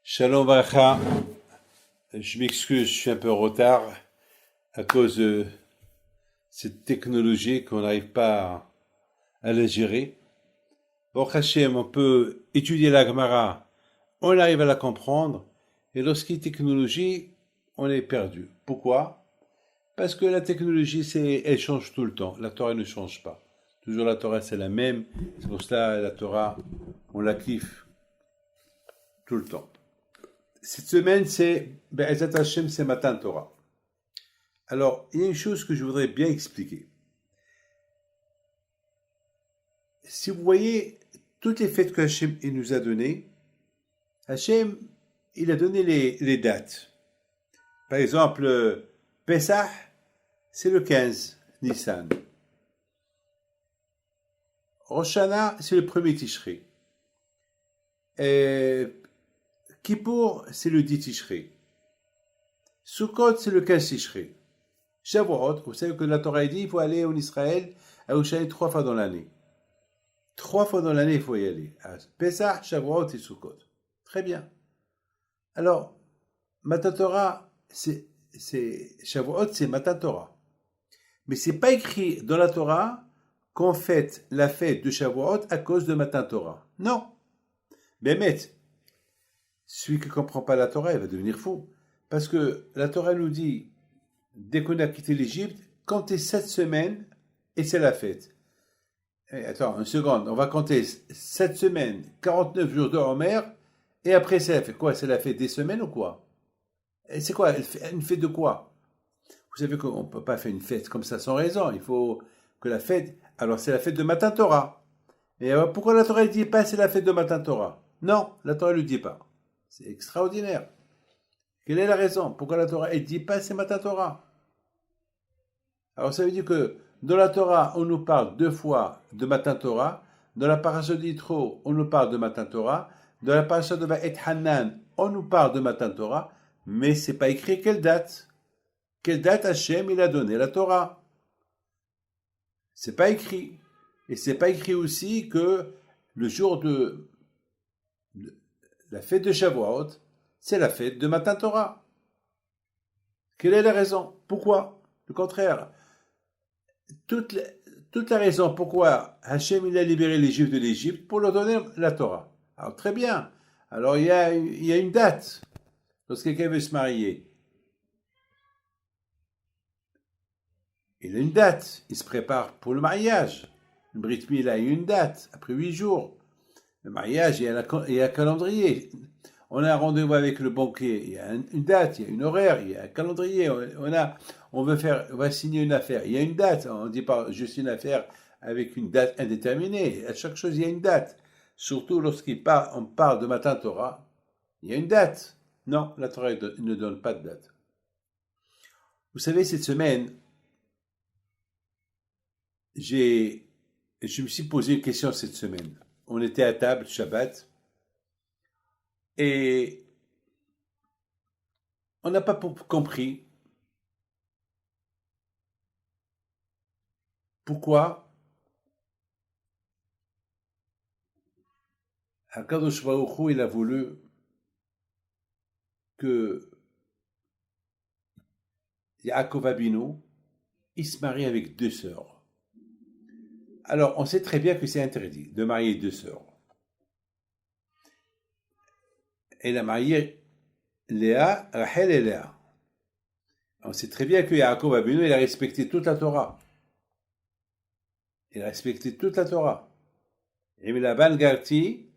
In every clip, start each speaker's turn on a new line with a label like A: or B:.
A: Shalom Bacha, je m'excuse, je suis un peu en retard à cause de cette technologie qu'on n'arrive pas à la gérer. Bon, Hachem, on peut étudier la Gemara, on arrive à la comprendre, et lorsqu'il y a technologie, on est perdu. Pourquoi? Parce que la technologie, elle change tout le temps. La Torah ne change pas. Toujours la Torah, c'est la même. C'est pour cela, la Torah, on la kiffe tout le temps. Cette semaine, c'est Be'ezat Hashem, c'est Matan Torah. Alors, il y a une chose que je voudrais bien expliquer. Si vous voyez toutes les fêtes que Hashem il nous a données, Hashem, il a donné les dates. Par exemple, Pesach, c'est le 15 Nissan. Rosh Hashanah, c'est le premier Tishri. Kippour, c'est le 10 Tishri. Sukkot, c'est le 15 Tishri. Shavuot, vous savez que la Torah dit il faut aller en Israël à Yerushalayim 3 fois dans l'année. 3 fois dans l'année, il faut y aller. Pesach, Shavuot et Sukkot. Très bien. Alors, Matan Torah, Shavuot, c'est Matan Torah. Mais c'est pas écrit dans la Torah qu'on fête la fête de Shavuot à cause de Matan Torah. Non. Bémet, celui qui ne comprend pas la Torah, il va devenir fou. Parce que la Torah nous dit, dès qu'on a quitté l'Égypte, comptez 7 semaines et c'est la fête. Attends, une seconde, on va compter 7 semaines, 49 jours de Homer, et après c'est la fête. Quoi, c'est la fête des semaines ou quoi? Et c'est quoi, une fête de quoi? Vous savez qu'on ne peut pas faire une fête comme ça sans raison. Il faut que la fête... Alors c'est la fête de Matan Torah. Et alors, pourquoi la Torah ne dit pas c'est la fête de Matan Torah? Non, la Torah ne le dit pas. C'est extraordinaire. Quelle est la raison? Pourquoi la Torah ne dit pas c'est Matan Torah? Alors ça veut dire que dans la Torah, on nous parle 2 fois de Matan Torah. Dans la paracha d'Yitro, on nous parle de Matan Torah. Dans la paracha de Va'et Hanan, on nous parle de Matan Torah. Mais c'est pas écrit quelle date. Quelle date Hachem il a donné la Torah? C'est pas écrit. Et c'est pas écrit aussi que le jour de la fête de Shavuot, c'est la fête de Matan Torah. Quelle est la raison? Pourquoi? Le contraire. Toute la raison pourquoi Hachem il a libéré les Juifs de l'Égypte pour leur donner la Torah. Alors très bien. Alors il y a une date. Lorsque quelqu'un veut se marier, il a une date. Il se prépare pour le mariage. Le Brit Mila a une date. Après 8 jours. Le mariage, il y a un calendrier. On a un rendez-vous avec le banquier. Il y a une date, il y a une horaire, il y a un calendrier. On va signer une affaire. Il y a une date. On ne dit pas juste une affaire avec une date indéterminée. À chaque chose, il y a une date. Surtout on parle de Matan Torah, il y a une date. Non, la Torah ne donne pas de date. Vous savez, cette semaine, je me suis posé une question cette semaine. On était à table, Shabbat, et on n'a pas compris pourquoi Akadosh Baruch Hu, il a voulu que Yaakov Abinu, il se marie avec 2 sœurs. Alors, on sait très bien que c'est interdit de marier 2 sœurs. Elle a marié Léa, Rachel et Léa. On sait très bien que Yaakov Abinu, il a respecté toute la Torah. Il a respecté toute la Torah. Et Laban Garti,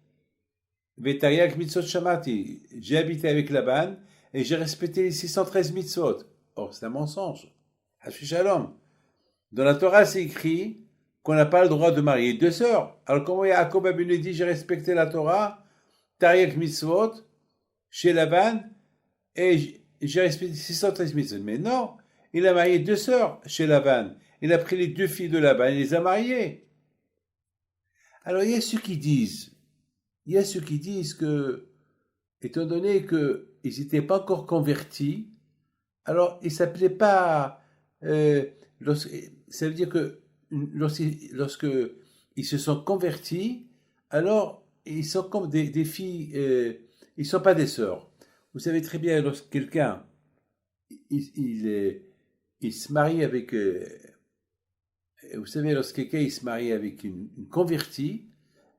A: Vetariak Mitzvot Shamati. J'ai habité avec Laban et j'ai respecté les 613 mitzvot. Or, c'est un mensonge. Hashu Shalom. Dans la Torah, c'est écrit qu'on n'a pas le droit de marier 2 sœurs. Alors, comment Yaakov Abinu dit j'ai respecté la Torah, Tariak Mitzvot, chez Laban, et j'ai respecté 613 mitzvot. Mais non, il a marié 2 sœurs chez Laban. Il a pris les 2 filles de Laban, il les a mariées. Alors, il y a ceux qui disent que, étant donné qu'ils n'étaient pas encore convertis, alors ils ne s'appelaient pas... ça veut dire que lorsque ils se sont convertis, alors ils sont comme des filles, ils ne sont pas des sœurs. Vous savez très bien, lorsque quelqu'un, il se marie avec, vous savez, lorsque quelqu'un il se marie avec une convertie,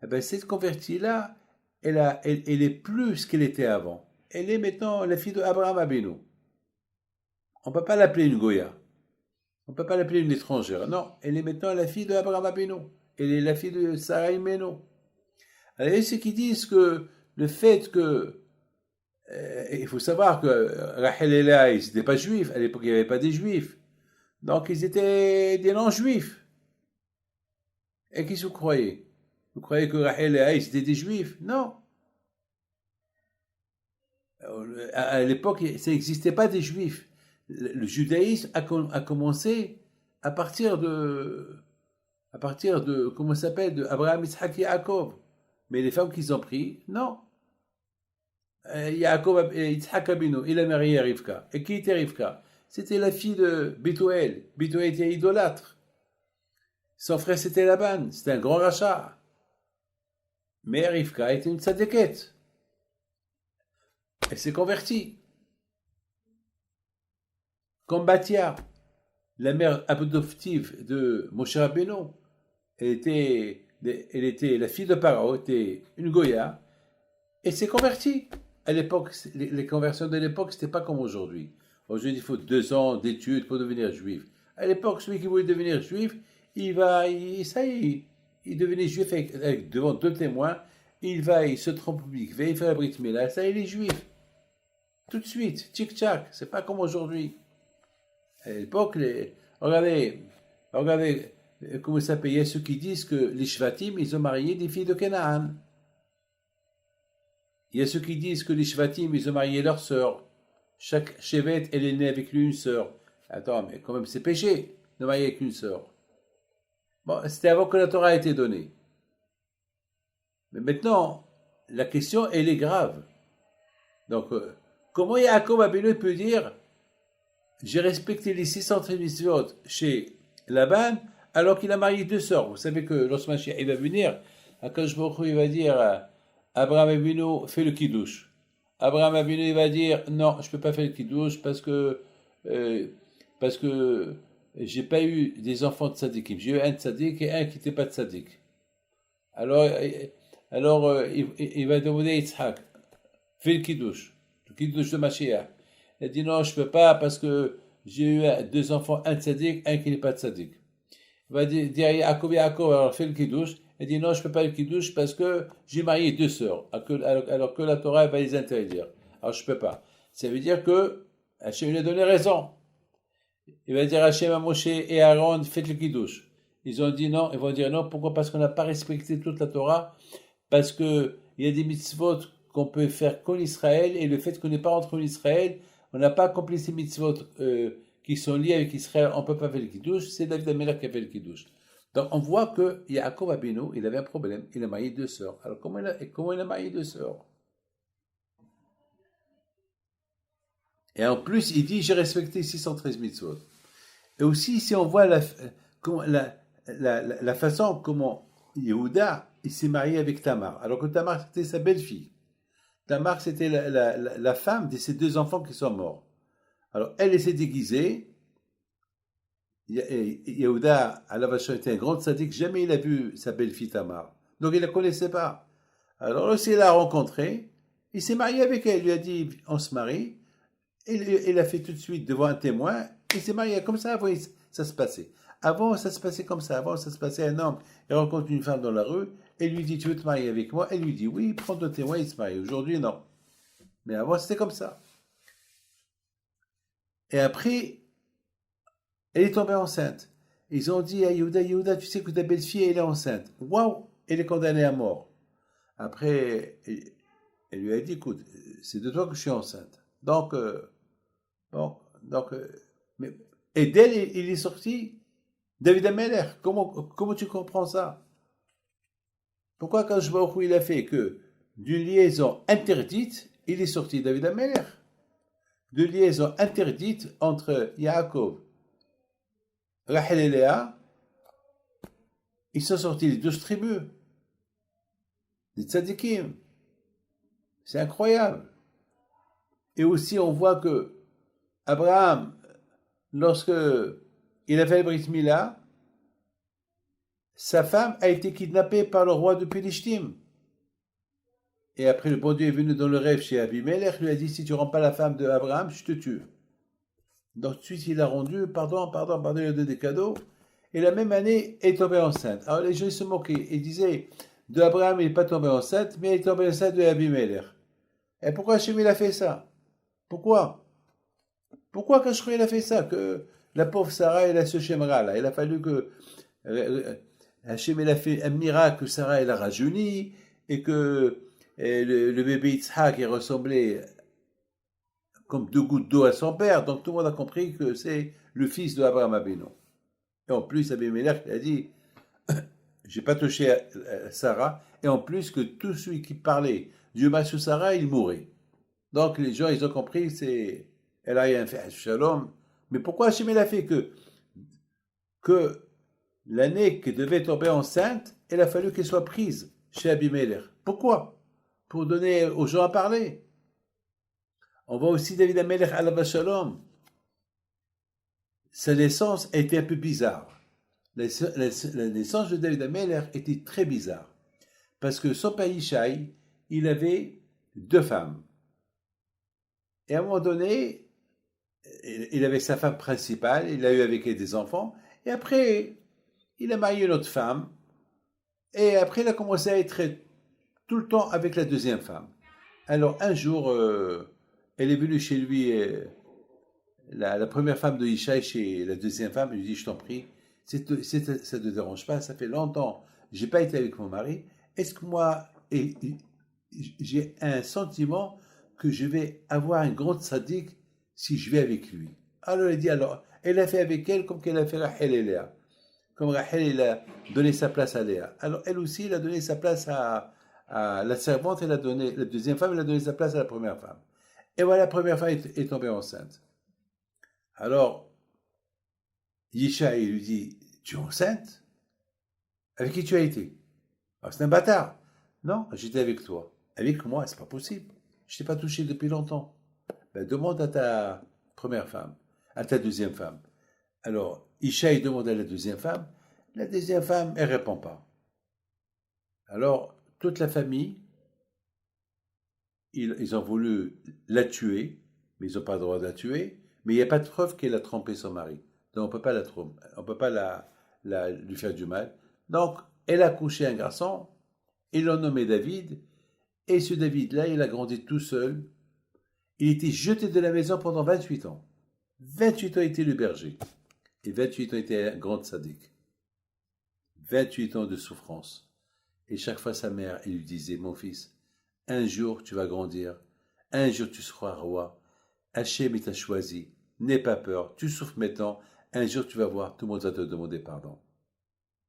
A: eh ben, cette convertie-là, elle est plus qu'elle était avant. Elle est maintenant la fille d'Abraham Abinu. On ne peut pas l'appeler une Goya. On ne peut pas l'appeler une étrangère. Non, elle est maintenant la fille d'Abraham Abinu. Elle est la fille de Sarah Imenu. Alors, il y a ceux qui disent que le fait que il faut savoir que Rachel et Léa, ils n'étaient pas juifs. À l'époque, il n'y avait pas des juifs. Donc, ils étaient des non-juifs. Et qui se croyez? Vous croyez que Rachel et Léa, ils étaient des juifs? Non. À l'époque, ça n'existait pas des juifs. Le judaïsme a commencé à partir de, comment ça s'appelle, de Abraham, Isaac et Yaakov. Mais les femmes qu'ils ont pris, non. Yaakov, Yitzhak Abinu, il a marié Rivka. Et qui était Rivka? C'était la fille de Bethuel. Bethuel était idolâtre. Son frère, c'était Laban. C'était un grand rachat. Mais Rivka était une tzadékette. Elle s'est convertie. Comme Batia, la mère adoptive de Moshe Rabbeinu, elle était la fille de Paro, était une Goya, et s'est convertie. À l'époque, les conversions de l'époque, c'était pas comme aujourd'hui. Aujourd'hui, il faut 2 ans d'études pour devenir juif. À l'époque, celui qui voulait devenir juif, il devenait juif devant 2 témoins, il se trompe au mikvé, il fait la brit mila, ça, il est juif. Tout de suite, tchic-tchac, c'est pas comme aujourd'hui. À l'époque, regardez, comment ça s'appelle, il y a ceux qui disent que les Shvatim, ils ont marié des filles de Canaan. Il y a ceux qui disent que les Shvatim, ils ont marié leurs sœurs. Chaque Shevet, elle est née avec lui une sœur. Attends, mais quand même, c'est péché de marier avec une sœur. Bon, c'était avant que la Torah a été donnée. Mais maintenant, la question, elle est grave. Donc, comment Yaakov Abinu peut dire j'ai respecté les 613 mitzvot chez Laban alors qu'il a marié 2 sœurs? Vous savez que lorsque Mashiach il va venir, Akadosh Baruch Hu, il va dire Abraham Avinu fait le kiddush. Abraham Avinu il va dire non, je peux pas faire le kiddush parce que j'ai pas eu des enfants de tzadikim. J'ai eu un tzadik et un qui n'était pas tzadik. Alors il va demander à Yitzhak fais le kiddush de Mashiach. Il a dit non, je peux pas parce que j'ai eu 2 enfants, un tzadik, un qui n'est pas tzadik. Il va dire Yaakov, alors fais le kiddush. Il dit non, je peux pas le kiddush parce que j'ai marié 2 sœurs, alors que la Torah va les interdire. Alors je peux pas. Ça veut dire que Hachem lui a donné raison. Il va dire Hachem à Moshe et Aaron, faites le kiddush. Ils vont dire non, pourquoi? Parce qu'on n'a pas respecté toute la Torah, parce que il y a des mitzvot qu'on peut faire qu'en Israël, et le fait qu'on n'est pas rentré en Israël, on n'a pas accompli ces mitzvot qui sont liés avec Israël, on ne peut pas faire le kiddush, c'est David Amelach qui a fait le kiddush. Donc on voit que Yaakov Abinu, il avait un problème, il a marié 2 sœurs. Alors comment il a marié 2 sœurs? Et en plus, il dit j'ai respecté 613 mitzvot. Et aussi, si on voit la façon comment Yehuda il s'est marié avec Tamar, alors que Tamar c'était sa belle-fille. Tamar c'était la femme de ses 2 enfants qui sont morts. Alors elle s'est déguisée. Yehuda, à la vache, était un grand tzaddik, jamais il a vu sa belle-fille Tamar. Donc il ne la connaissait pas. Alors lorsqu'il l'a rencontrée, il s'est marié avec elle. Il lui a dit on se marie. Il a fait tout de suite devant un témoin. Il s'est marié comme ça. Avant, ça se passait. Avant, ça se passait comme ça. Avant, ça se passait un homme. Il rencontre une femme dans la rue. Elle lui dit tu veux te marier avec moi? Elle lui dit oui, prends ton témoin, il se marie. Aujourd'hui, non. Mais avant, c'était comme ça. Et après, elle est tombée enceinte. Ils ont dit à Yehuda, tu sais que ta belle-fille, elle est enceinte. Waouh, elle est condamnée à mort. Après, elle lui a dit, écoute, c'est de toi que je suis enceinte. Donc, mais, et d'elle, il est sorti David Ameller. Comment tu comprends ça? Pourquoi quand je vois où il a fait que d'une liaison interdite, il est sorti David Ameller? De liaison interdite entre Yaakov, Rachel et Léa, ils sont sortis les 12 tribus. des tzadikim. C'est incroyable. Et aussi, on voit que Abraham, lorsque il a fait le Brit Mila, sa femme a été kidnappée par le roi de Pélishtim. Et après, le bon Dieu est venu dans le rêve chez Abimelech, lui a dit, si tu ne rends pas la femme d'Abraham, je te tue. Donc, tout de suite, il a rendu, pardon, il a donné des cadeaux. Et la même année, elle est tombée enceinte. Alors, les gens se moquaient. Ils disaient, de Abraham, il n'est pas tombé enceinte, mais il est tombé enceinte de Abimelech. Et pourquoi Hachem, il a fait ça? Pourquoi? Pourquoi Hachem, il a fait ça? Que la pauvre Sarah, elle a ce schéma là. Il a fallu que Hachem, il a fait un miracle, que Sarah, elle a rajeuni, et que le bébé Yitzhak est ressemblé comme deux gouttes d'eau à son père. Donc tout le monde a compris que c'est le fils d'Abraham Avinu. Et en plus, Abimelech a dit, j'ai pas touché à Sarah, et en plus que tout celui qui parlait Dieu m'a sur Sarah, il mourait. Donc les gens, ils ont compris, c'est, elle a rien fait, shalom. Mais pourquoi Hachem il a fait que l'année qui devait tomber enceinte, il a fallu qu'elle soit prise chez Abimelech? Pourquoi? Pour donner aux gens à parler. On voit aussi David Amelech alav shalom. Sa naissance était un peu bizarre. La naissance de David Amelech était très bizarre. Parce que son père Yishai, il avait deux femmes. Et à un moment donné, il avait sa femme principale, il a eu avec elle des enfants, et après, il a marié une autre femme, et après, il a commencé à être tout le temps avec la deuxième femme. Alors, un jour, elle est venue chez lui, la première femme de Ishaï chez la deuxième femme, elle lui dit, je t'en prie, ça ne te dérange pas, ça fait longtemps, j'ai pas été avec mon mari, est-ce que moi, j'ai un sentiment que je vais avoir un grand sadique si je vais avec lui. Alors elle dit, alors, elle a fait avec elle comme qu'elle a fait Rachel et Léa. Comme Rachel, elle a donné sa place à Léa. Alors elle aussi, elle a donné sa place à la servante, elle a donné, la deuxième femme, elle a donné sa place à la première femme. Et voilà, la première femme est tombée enceinte. Alors, Yisha, il lui dit, tu es enceinte? Avec qui tu as été? Alors, c'est un bâtard. Non, j'étais avec toi. Avec moi, c'est pas possible. Je t'ai pas touché depuis longtemps. Ben, demande à ta première femme, à ta deuxième femme. Alors, Ishaï demande à la deuxième femme elle répond pas. Alors, toute la famille, ils ont voulu la tuer, mais ils n'ont pas le droit de la tuer, mais il n'y a pas de preuve qu'elle a trompé son mari. Donc, on peut pas on peut pas lui faire du mal. Donc, elle a couché un garçon, ils l'ont nommé David, et ce David-là, il a grandi tout seul. Il était jeté de la maison pendant 28 ans. 28 ans était le berger. Et 28 ans était un grand sadique. 28 ans de souffrance. Et chaque fois sa mère, elle lui disait, mon fils, un jour tu vas grandir, un jour tu seras roi, Hachem t'a choisi, n'aie pas peur, tu souffres maintenant, un jour tu vas voir, tout le monde va te demander pardon.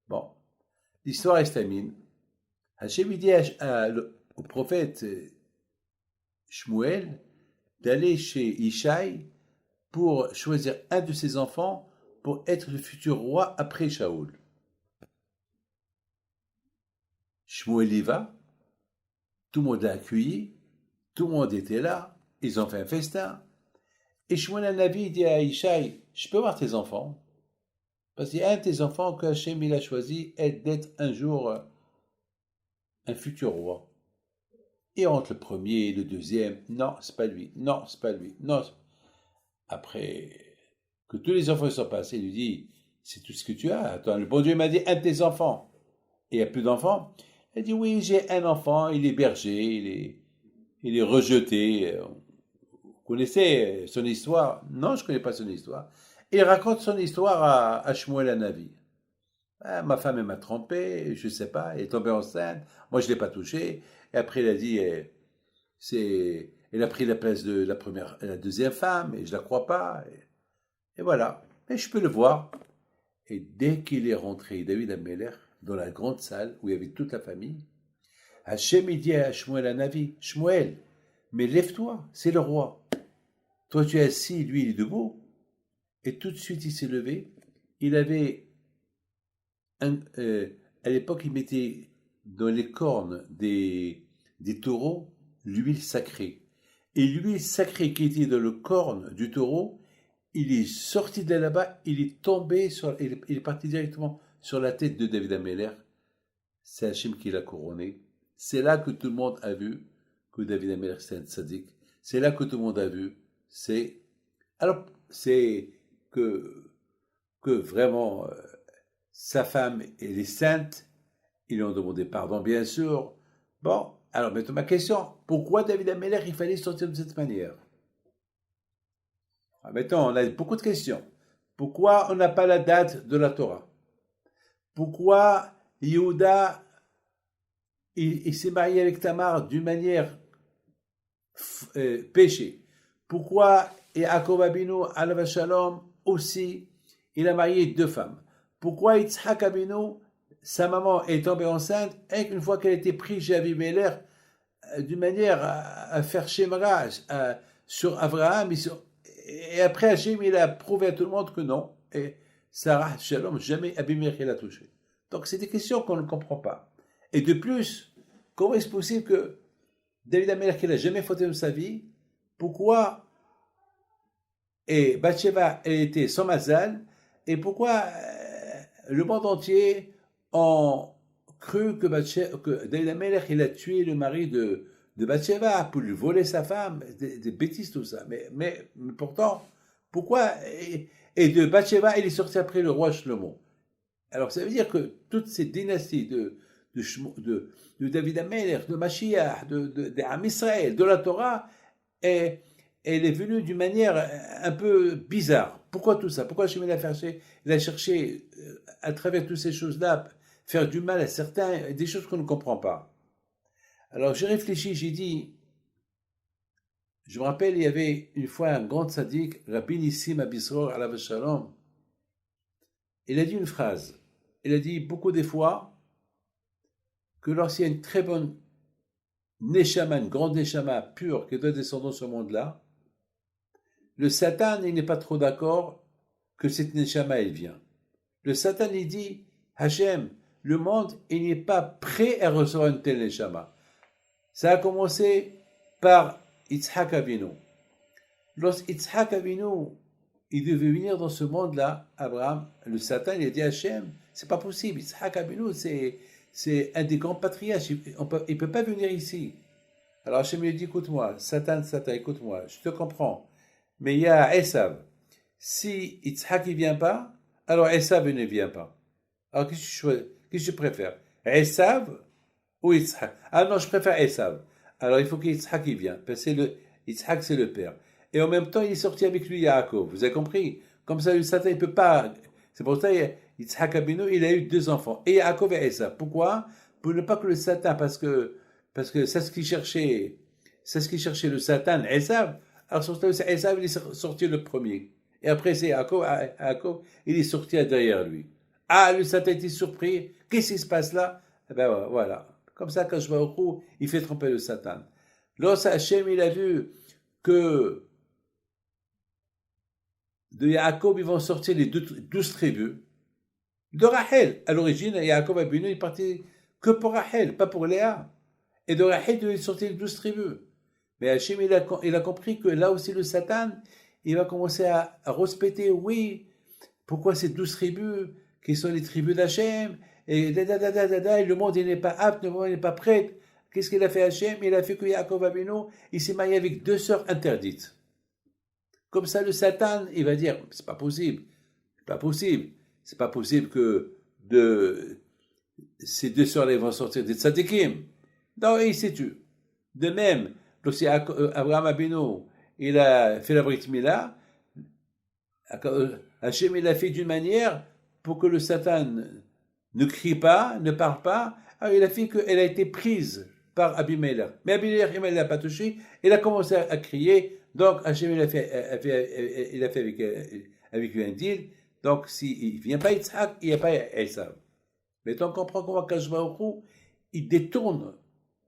A: Bon, l'histoire est terminée. Hachem dit au prophète Shmuel d'aller chez Ishaï pour choisir un de ses enfants pour être le futur roi après Shaoul. Shmuel y va, tout le monde l'a accueilli, tout le monde était là, ils ont fait un festin. Et Shmuel Hanavi dit à Ishaï, je peux voir tes enfants? Parce qu'il y a un de tes enfants que Hachem il a choisi d'être un jour un futur roi. Et entre le premier et le deuxième, non, c'est pas lui, non, c'est pas lui, non. Après que tous les enfants sont passés, il lui dit, c'est tout ce que tu as. Attends, le bon Dieu m'a dit, un de tes enfants. Et il n'y a plus d'enfants. Elle dit, oui, j'ai un enfant, il est berger, il est rejeté. Vous connaissez son histoire? Non, je ne connais pas son histoire. Et il raconte son histoire à Shmuel Hanavi. Ah, ma femme, elle m'a trompé, je ne sais pas, elle est tombée enceinte, moi je ne l'ai pas touchée. Et après, il a dit, elle a pris la place de la deuxième femme, et je ne la crois pas. Et voilà. Mais je peux le voir. Et dès qu'il est rentré, David Amelech, dans la grande salle où il y avait toute la famille, Hachem il dit à Shmuel Hanavi, Shmuel, mais lève-toi, c'est le roi. Toi tu es assis, lui il est debout. Et tout de suite il s'est levé. Il avait, à l'époque il mettait dans les cornes des taureaux l'huile sacrée. Et l'huile sacrée qui était dans le corne du taureau, il est sorti de là-bas, il est tombé, il est parti directement sur la tête de David Ameller. C'est Hachem qui l'a couronné. C'est là que tout le monde a vu que David Ameller c'est un tzaddik. C'est là que tout le monde a vu. Alors, c'est que vraiment sa femme, elle est sainte. Ils lui ont demandé pardon, bien sûr. Bon, alors maintenant ma question, pourquoi David Ameller il fallait sortir de cette manière? Maintenant, on a beaucoup de questions. Pourquoi on n'a pas la date de la Torah? Pourquoi Yehuda il s'est marié avec Tamar d'une manière péchée? Pourquoi Yaakov Abinu, alav shalom, aussi, il a marié 2 femmes? Pourquoi Yitzhak Abinu, sa maman est tombée enceinte et qu'une fois qu'elle était prise chez Abimelech, d'une manière à faire Shemra sur Abraham, et après Hachem, il a prouvé à tout le monde que non, et Sarah, Shalom, jamais Abimelech l'a touché. Donc c'est des questions qu'on ne comprend pas. Et de plus, comment est-ce possible que David Ameller, qui n'a jamais fauté de sa vie, pourquoi et Bathsheba elle était sans mazal, et pourquoi le monde entier a cru que David Ameller il a tué le mari de Bathsheba pour lui voler sa femme, des bêtises tout ça. Mais pourtant, pourquoi et de Bathsheba il est sorti après le roi Shlomo. Alors ça veut dire que toutes ces dynasties de David Ameller, de Mashiach, d'Am Israël, de la Torah, elle est venue d'une manière un peu bizarre. Pourquoi tout ça? Pourquoi Hachem il a cherché à travers toutes ces choses-là, faire du mal à certains, des choses qu'on ne comprend pas. Alors j'ai réfléchi, j'ai dit, je me rappelle, il y avait une fois un grand tzaddik, Rabbi Nissim Abisror alav shalom, il a dit une phrase. Il a dit beaucoup des fois que lorsqu'il y a une très bonne neshama, une grande neshama pure qui doit descendre dans ce monde-là, le Satan, il n'est pas trop d'accord que cette neshama, elle vient. Le Satan, il dit, Hachem, le monde, il n'est pas prêt à recevoir une telle neshama. Ça a commencé par Yitzhak Avinu. Lorsque Yitzhak Avinu, il devait venir dans ce monde-là, Abraham, le Satan, il a dit à Hachem, c'est pas possible, Yitzhak Avinu, c'est un des grands patriarches, il peut pas venir ici. Alors Hachem lui dit, écoute-moi, Satan, écoute-moi, je te comprends, mais il y a Esav. Si Yitzhak ne vient pas, alors Esav ne vient pas. Alors qu'est-ce que tu préfères, Esav ou Yitzhak? Ah non, je préfère Esav. Alors il faut que Yitzhak y vienne, parce que Yitzhak c'est le père. Et en même temps, il est sorti avec lui Yaakov. Vous avez compris? Comme ça, le Satan, il ne peut pas. C'est pour ça Yitzhak Abinu, il a eu 2 enfants. Et Yaakov et Esav. Pourquoi? Pour ne pas que le Satan, parce que c'est ce qu'il cherchait. C'est ce qu'il cherchait le Satan, Esav. Alors, surtout, Esav, il est sorti le premier. Et après, c'est Yaakov, il est sorti derrière lui. Ah, le Satan était surpris. Qu'est-ce qui se passe là? Eh ben voilà. Comme ça, quand je vais au coup, il fait tromper le Satan. Lorsque Hachem, il a vu que de Yaakov, ils vont sortir les 12 tribus. De Rachel, à l'origine, Yaakov Abinu, il partait que pour Rachel, pas pour Léa. Et de Rachel, il devait sortir les 12 tribus. Mais Hachem, il a compris que là aussi, le Satan, il va commencer à respecter, oui, pourquoi ces 12 tribus, qui sont les tribus d'Hachem, et le monde, il n'est pas apte, le monde n'est pas prêt. Qu'est-ce qu'il a fait Hachem? Il a fait que Yaakov Abinu, il s'est marié avec 2 sœurs interdites. Comme ça, le Satan, il va dire, c'est pas possible, c'est pas possible que ces 2 sœurs-là vont sortir des tzadikim. Non, il s'est tué. De même, lorsque Abraham Abinu, il a fait la Brit Mila, Hachem, il a fait d'une manière pour que le Satan ne crie pas, ne parle pas. Alors, il a fait qu'elle a été prise par Abimelech. Mais Abimelech, il ne l'a pas touché, il a commencé à crier. Donc, Hachem, il a fait avec lui un deal. Donc, s'il ne vient pas Yitzhak, il n'y a pas Esav. Mais on comprend comment Kajbaoku, il détourne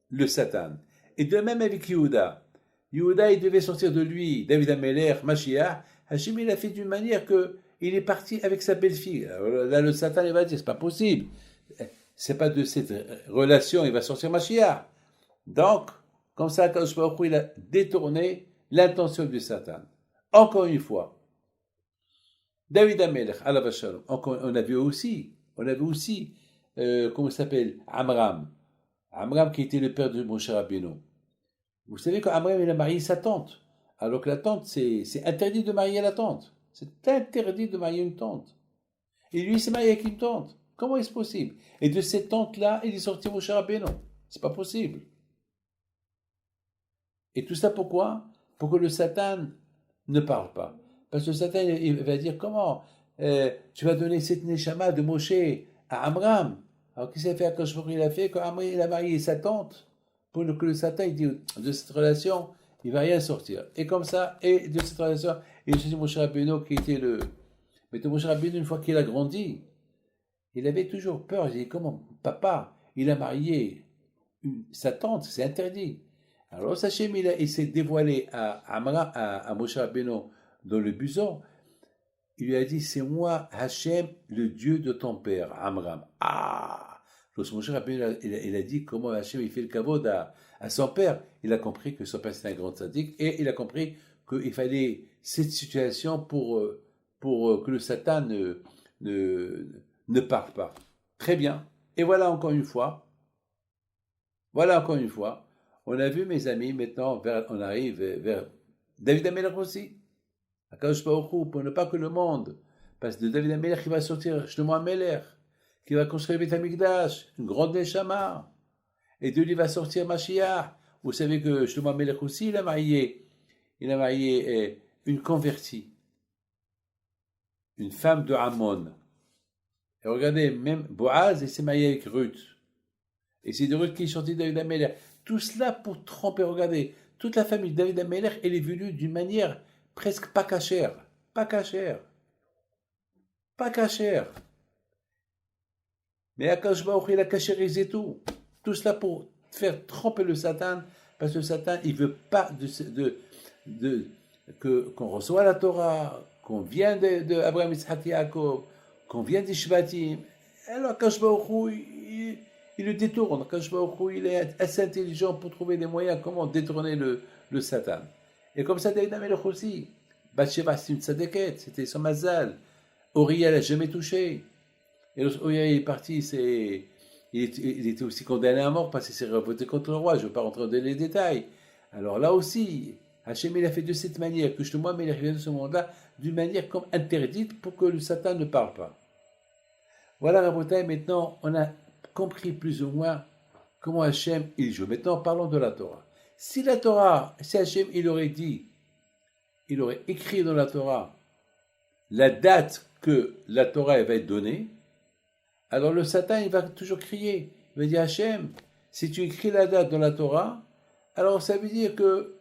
A: le Satan. Et de même avec Yehuda. Yehuda, il devait sortir de lui, David Ameller, Mashiach. Hachem, il a fait d'une manière que il est parti avec sa belle-fille. Alors là, le Satan, il va dire, c'est pas possible. c'est pas de cette relation, il va sortir Mashiach. Donc, comme ça, Akadosh Baruch Hu, il a détourné l'intention du Satan. Encore une fois, David Amelech, alav shalom, on a vu aussi, comment il s'appelle, Amram qui était le père de Moshe Rabbeinu. Vous savez qu'Amram, il a marié sa tante, alors que la tante, c'est interdit de marier la tante. C'est interdit de marier une tante. Et lui, il s'est marié avec une tante. Comment est-ce possible? Et de cette tante-là, il est sorti Moshe Rabbeinu. C'est pas possible. Et tout ça pourquoi? Pour que le Satan ne parle pas. Parce que le Satan, il va dire, comment tu vas donner cette neshama de Moshe à Amram? Alors qu'est-ce qu'il a fait? Akadosh Baruch Hu, il a fait quand Amram, il a marié sa tante, pour que le Satan, il dit, de cette relation, il va rien sortir. Et comme ça, et de cette relation, il y a Moshe Rabbeinu qui était le... Mais Moshe Rabbeinu, une fois qu'il a grandi, il avait toujours peur. Il dit, comment, papa, il a marié sa tante, c'est interdit. Alors Hachem, il s'est dévoilé à Moshe Rabbeinu dans le buisson. Il lui a dit, c'est moi, Hachem, le Dieu de ton père, Amram. Ah! Donc Moshe Rabbeinu, il a dit comment Hachem, il fait le kavod à son père. Il a compris que son père, c'était un grand tzaddik, et il a compris qu'il fallait cette situation pour que le Satan ne parle pas. Très bien. Et voilà encore une fois, on a vu, mes amis, maintenant, on arrive vers David Amelech aussi. Akadosh Baruch Hu, pour ne pas que le monde, parce que de David Amelech, il va sortir Shlomo Amelech, qui va construire le Beth Amikdash, une grande neshama. Et de lui va sortir Mashiach. Vous savez que Shlomo Amelech aussi, il a marié une convertie, une femme de Ammon. Et regardez, même Boaz, il s'est marié avec Ruth. Et c'est de Ruth qui est sorti de David Amelech. Tout cela pour tromper, regardez, toute la famille de David Amelech, elle est venue d'une manière presque pas cachère. Mais Akadosh Baruch Hu, il a cachérisé tout. Tout cela pour faire tromper le Satan, parce que le Satan, il veut pas qu'on reçoive la Torah, qu'on vienne de Abraham, Yitzhak, Yaakov, qu'on vienne des Shvatim. Alors Akadosh Baruch Hu, il le détourne. Akadosh Baruch Hu, il est assez intelligent pour trouver des moyens comment détourner le Satan. Et comme ça, David Amelech aussi. Bathsheba, c'est une tzadékette, c'était son mazal. Uriah l'a jamais touché. Et lorsque Uriah est parti, il était aussi condamné à mort parce qu'il s'est revolté contre le roi. Je ne veux pas rentrer dans les détails. Alors là aussi, Hachem, il a fait de cette manière que je moi, mais il est arrivé dans ce monde-là d'une manière comme interdite pour que le Satan ne parle pas. Voilà, Rabotai, maintenant, on a compris plus ou moins comment Hachem, il joue. Maintenant, parlons de la Torah. Si Hachem, il aurait écrit dans la Torah la date que la Torah va être donnée, alors le Satan, il va toujours crier. Il va dire, Hachem, si tu écris la date dans la Torah, alors ça veut dire que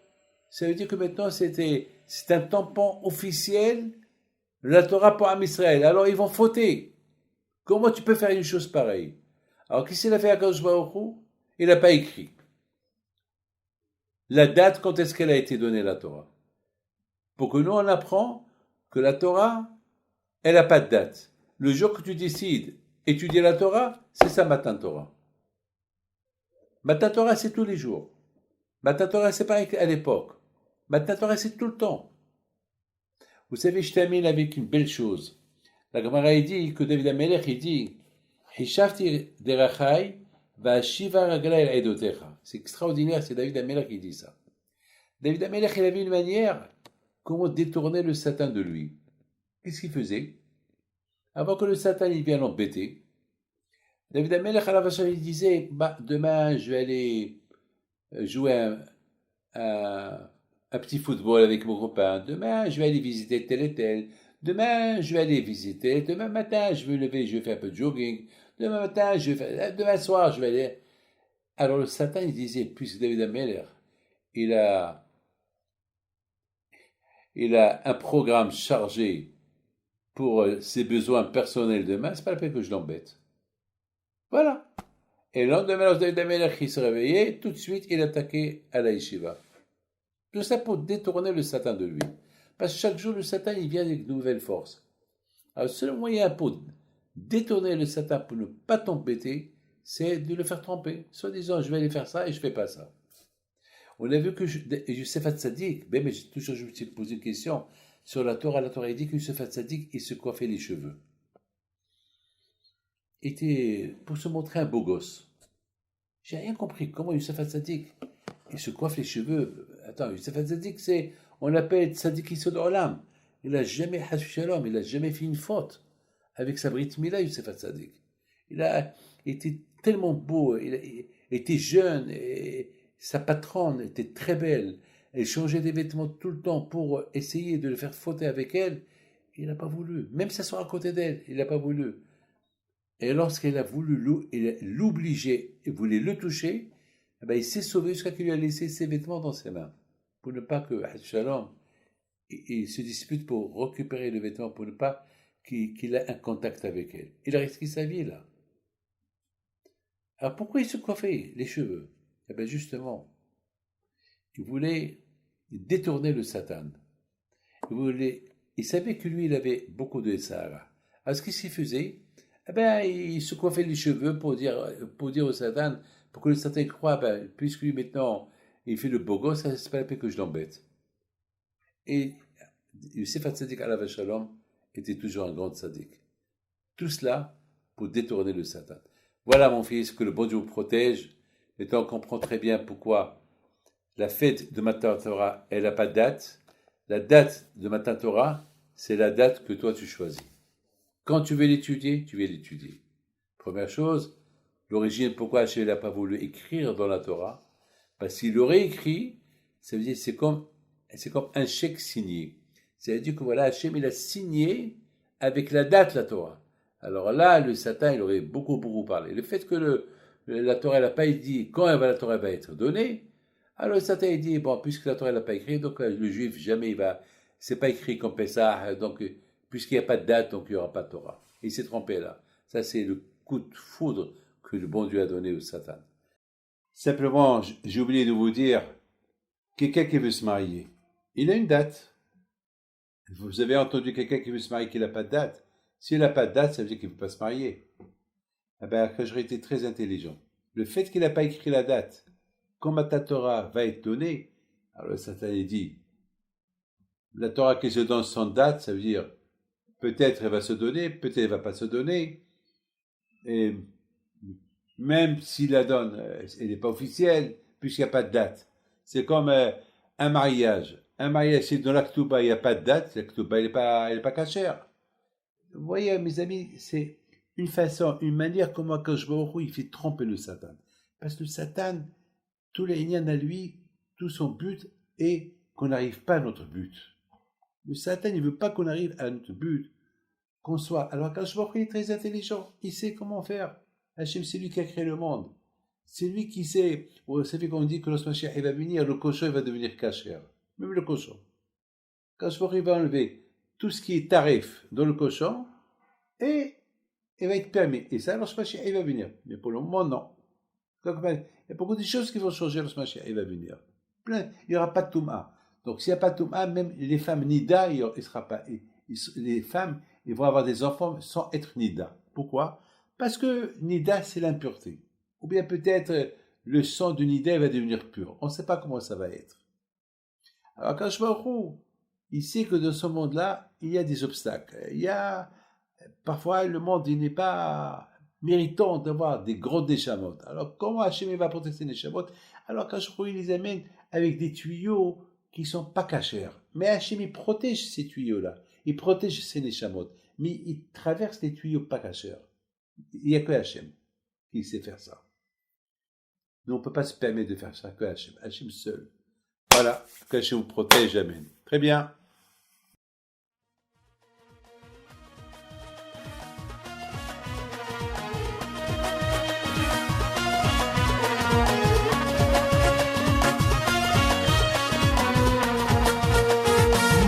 A: maintenant c'est un tampon officiel de la Torah pour Am Israël. Alors ils vont fauter. Comment tu peux faire une chose pareille? Alors qu'est-ce qu'il a fait à Akadosh Baruch Hu? Il n'a pas écrit la date quand est-ce qu'elle a été donnée, la Torah. Pour que nous on apprend que la Torah, elle n'a pas de date. Le jour que tu décides étudier la Torah, c'est ça Matan Torah. Matan Torah, c'est tous les jours. Matan Torah, c'est pas à l'époque. Matan Torah, c'est tout le temps. Vous savez, je termine avec une belle chose. La Gemara dit que David Amelech, il dit Hishafti derachai va'ashiva raglai edotecha. C'est extraordinaire, c'est David Amelech qui dit ça. David Amelech, il avait une manière comment détourner le Satan de lui. Qu'est-ce qu'il faisait? Avant que le Satan il vienne l'embêter, David Amelech, il disait, demain, je vais aller jouer un petit football avec mon copain. Demain, je vais aller visiter tel et tel. Demain, je vais aller visiter. Demain matin, je vais lever, je vais faire un peu de jogging. Demain soir, je vais aller. Alors le Satan, il disait, puisque David Amelech, il a un programme chargé pour ses besoins personnels demain, c'est pas la peine que je l'embête. Voilà. Et le lendemain, lorsque David Amelech il se réveillait, tout de suite, il attaquait à la yeshiva. Tout ça pour détourner le Satan de lui. Parce que chaque jour, le Satan, il vient avec de nouvelles forces. Alors, le seul moyen pour détourner le Satan, pour ne pas t'embêter, c'est de le faire tromper. Soit disant, je vais aller faire ça et je fais pas ça. On a vu que Youssef Hatzadik, mais toujours je me suis posé une question sur la Torah. La Torah dit que Youssef Hatzadik, il se coiffait les cheveux. Il était pour se montrer un beau gosse. J'ai rien compris. Comment Youssef Hatzadik, il se coiffe les cheveux. Attends, Youssef Hatzadik, on l'appelle Tzadik Yisod Olam. Il n'a jamais, Shalom, il n'a jamais fait une faute avec sa Brit Mila, Youssef Hatzadik. Il a été tellement beau, il était jeune, et sa patronne était très belle. Elle changeait des vêtements tout le temps pour essayer de le faire fauter avec elle. Il n'a pas voulu. Même s'asseoir à côté d'elle, il n'a pas voulu. Et lorsqu'elle a voulu l'obliger et voulait le toucher, eh ben, il s'est sauvé jusqu'à qu'il lui a laissé ses vêtements dans ses mains. Pour ne pas que, Shalom, il se dispute pour récupérer le vêtement, pour ne pas qu'il ait un contact avec elle. Il a risqué sa vie, là. Alors pourquoi il se coiffait les cheveux? Eh bien justement, il voulait détourner le Satan. Il savait que lui, il avait beaucoup de Sahara. Alors ce qu'il s'y faisait, eh bien, il se coiffait les cheveux pour dire au Satan, pour que le Satan croie, ben, puisque lui maintenant, il fait le beau gosse, c'est pas la peine que je l'embête. Et Youssef Hatzadik alav Shalom était toujours un grand tzaddik. Tout cela pour détourner le Satan. Voilà mon fils, que le bon Dieu vous protège. Maintenant on comprend très bien pourquoi la fête de Matan Torah, elle n'a pas de date. La date de Matan Torah, c'est la date que toi tu choisis. Quand tu veux l'étudier, tu veux l'étudier. Première chose, l'origine, pourquoi Hachem n'a pas voulu écrire dans la Torah? Parce qu'il aurait écrit, ça veut dire c'est comme un chèque signé. C'est-à-dire que voilà, Hachem il a signé avec la date la Torah. Alors là, le Satan, il aurait beaucoup parlé. Le fait que la Torah n'a pas dit quand la Torah va être donnée, alors le Satan il dit, bon, puisque la Torah n'a pas écrit, donc le juif jamais il va, c'est pas écrit comme Pessah, donc puisqu'il n'y a pas de date, donc il n'y aura pas de Torah. Il s'est trompé là. Ça c'est le coup de foudre que le bon Dieu a donné au Satan. Simplement, j'ai oublié de vous dire, quelqu'un qui veut se marier, il a une date. Vous avez entendu quelqu'un qui veut se marier qui n'a pas de date. S'il n'a pas de date, ça veut dire qu'il ne veut pas se marier. Eh bien, quand j'aurais été très intelligent. Le fait qu'il n'a pas écrit la date, quand Matan Torah va être donnée, alors le Satan dit, la Torah qui se donne sans date, ça veut dire, peut-être elle va se donner, peut-être elle ne va pas se donner, et même s'il la donne, elle n'est pas officielle, puisqu'il n'y a pas de date. C'est comme un mariage. Un mariage, si dans l'Aktouba, il n'y a pas de date, l'Aktouba, elle n'est pas cachère. Vous voyez, mes amis, c'est une façon, une manière comment Akadosh Baruch Hu, il fait tromper le Satan. Parce que le Satan, tous les ignan à lui, tout son but est qu'on n'arrive pas à notre but. Le Satan, il ne veut pas qu'on arrive à notre but, qu'on soit. Alors Akadosh Baruch Hu est très intelligent, il sait comment faire. Hachem, c'est lui qui a créé le monde. C'est lui qui sait. Vous savez qu'on dit que lorsque Mashiach va venir, le cochon il va devenir kasher. Même le cochon. Akadosh Baruch Hu va enlever tout ce qui est tarif dans le cochon et il va être permis. Et ça, lorsque Mashiach va venir. Mais pour le moment, non. Donc, il y a beaucoup de choses qui vont changer lorsque Mashiach va venir. Il n'y aura pas de Touma. Donc, s'il n'y a pas de Touma, même les femmes Nida, il ne sera pas. Les femmes, ils vont avoir des enfants sans être Nida. Pourquoi? Parce que Nida, c'est l'impureté. Ou bien peut-être le sang de Nida va devenir pur. On ne sait pas comment ça va être. Alors, quand je vois il sait que dans ce monde-là, il y a des obstacles. Parfois, le monde n'est pas méritant d'avoir des gros néchamotes. Alors, comment Hachem va protéger ces néchamotes? Alors, quand il les amène avec des tuyaux qui ne sont pas cachers. Mais Hachem, il protège ces tuyaux-là. Il protège ces néchamotes. Mais il traverse les tuyaux pas cachers. Il n'y a que Hachem qui sait faire ça. Nous, on ne peut pas se permettre de faire ça que Hachem. Hachem seul. Voilà, que Hachem vous protège, amen. Très bien.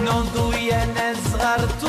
B: Non tu jenes zgartu